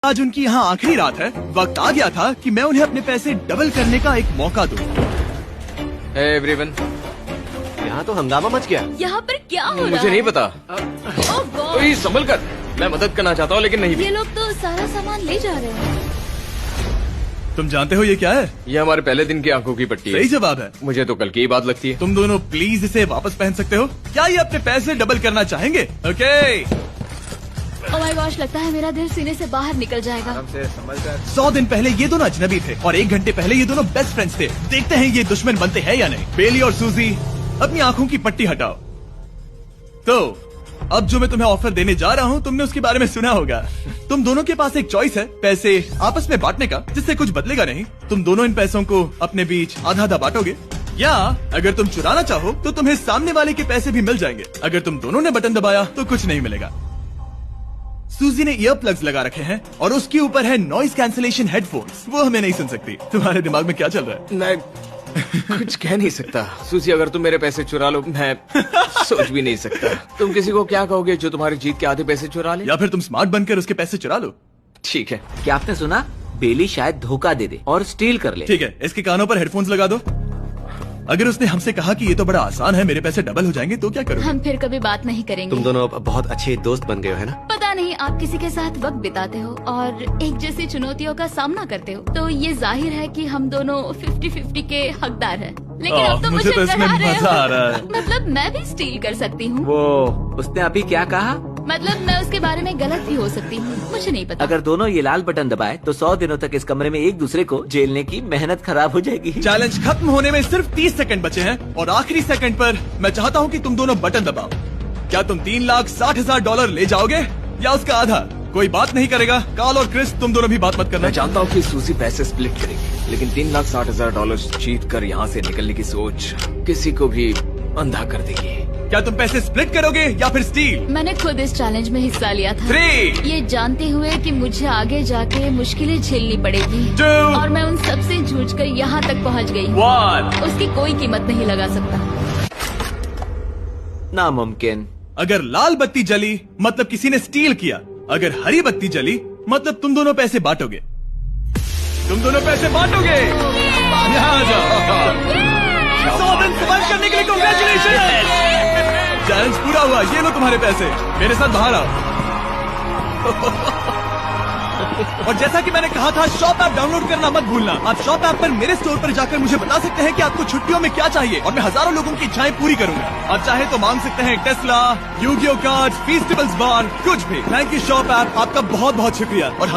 आज उनकी यहाँ आखिरी रात है। वक्त आ गया था कि मैं उन्हें अपने पैसे डबल करने का एक मौका दूं। Hey everyone, यहाँ तो हंगामा मच गया। यहाँ पर क्या हो रहा मुझे है? नहीं पता। Oh God! ओए, संभल कर। मैं मदद करना चाहता हूँ लेकिन नहीं भी। ये लोग तो सारा सामान ले जा रहे हैं। तुम जानते हो ये क्या है? ये हमारे पहले दिन की आंखों की पट्टी है। सही जवाब है। मुझे तो कल की ही बात लगती है। तुम दोनों प्लीज इसे वापस पहन सकते हो? क्या ये अपने पैसे डबल करना चाहेंगे? ओके। Oh my gosh, लगता है मेरा दिल सीने से बाहर निकल जाएगा। 100 दिन पहले ये दोनों अजनबी थे और 1 घंटे पहले ये दोनों बेस्ट फ्रेंड्स थे। देखते हैं ये दुश्मन बनते हैं या नहीं। बेली और सूजी, अपनी आंखों की पट्टी हटाओ। तो अब जो मैं तुम्हें ऑफर देने जा रहा हूँ, तुमने उसके बारे में सुना होगा। तुम दोनों के पास एक चॉइस है पैसे आपस में बांटने का, जिससे कुछ बदलेगा नहीं। तुम दोनों इन पैसों को अपने बीच आधा आधा बांटोगे, या अगर तुम चुराना चाहो तो तुम्हें सामने वाले के पैसे भी मिल जाएंगे। अगर तुम दोनों ने बटन दबाया तो कुछ नहीं मिलेगा। सूजी ने ईयर प्लग्स लगा रखे हैं और उसके ऊपर है नॉइस कैंसिलेशन हेडफोन्स। वो हमें नहीं सुन सकती। तुम्हारे दिमाग में क्या चल रहा है? मैं कुछ कह नहीं सकता। सूजी, अगर तुम मेरे पैसे चुरा लो, मैं सोच भी नहीं सकता। तुम किसी को क्या कहोगे जो तुम्हारी जीत के आधे पैसे चुरा ले? या फिर तुम स्मार्ट बनकर उसके पैसे चुरा लो। ठीक है। क्या आपने सुना? बेली शायद धोखा दे दे और स्टील कर ले। ठीक है, इसके कानों पर हेडफोन्स लगा दो। अगर उसने हमसे कहा कि ये तो बड़ा आसान है, मेरे पैसे डबल हो जाएंगे, तो क्या करोगे? हम फिर कभी बात नहीं करेंगे। तुम दोनों अब बहुत अच्छे दोस्त बन गए हो, है ना? पता नहीं, आप किसी के साथ वक्त बिताते हो और एक जैसी चुनौतियों का सामना करते हो, तो ये जाहिर है कि हम दोनों 50-50 के हकदार हैं। लेकिन अब तो मुझे तो इसमें डरा रहे मजा आ रहा है। हो। मतलब मैं भी स्टील कर सकती हूँ। वो उसने अभी क्या कहा? मतलब मैं उसके बारे में गलत भी हो सकती हूँ, मुझे नहीं पता। अगर दोनों ये लाल बटन दबाए तो 100 दिनों तक इस कमरे में एक दूसरे को झेलने की मेहनत खराब हो जाएगी। चैलेंज खत्म होने में सिर्फ 30 सेकंड बचे हैं और आखिरी सेकंड पर मैं चाहता हूँ कि तुम दोनों बटन दबाओ। क्या तुम $3,60,000 ले जाओगे या उसका आधा? कोई बात नहीं करेगा। कार्ल और क्रिस, तुम दोनों भी बात मत करना। मैं जानता हूँ कि सूजी पैसे स्प्लिट करेगी, लेकिन $3,60,000 जीत कर यहाँ से निकलने की सोच किसी को भी अंधा कर देगी। क्या तुम पैसे स्प्लिट करोगे या फिर स्टील? मैंने खुद इस चैलेंज में हिस्सा लिया था, 3, ये जानते हुए कि मुझे आगे जाके मुश्किलें झेलनी पड़ेगी 2, और मैं उन सबसे जूझकर यहाँ तक पहुँच गई। 1। उसकी कोई कीमत नहीं लगा सकता। नामुमकिन। अगर लाल बत्ती जली मतलब किसी ने स्टील किया, अगर हरी बत्ती जली मतलब तुम दोनों पैसे बांटोगे। तुम दोनों पैसे बांटोगे। यहाँ आ जाओ। 100 दिन सर्वाइव करने के लिए कांग्रेचुलेशन। चैलेंज पूरा हुआ। ये लो तुम्हारे पैसे, मेरे साथ बाहर आओ। और जैसा कि मैंने कहा था, शॉप ऐप डाउनलोड करना मत भूलना। आप शॉप ऐप पर मेरे स्टोर पर जाकर मुझे बता सकते हैं कि आपको छुट्टियों में क्या चाहिए और मैं हजारों लोगों की इच्छाएं पूरी करूंगा। आप चाहे तो मांग सकते हैं टेस्ला, यूगियो कार्ड, फीस्टिवल्स बार, कुछ भी। थैंक यू शॉप ऐप, आपका बहुत बहुत शुक्रिया। और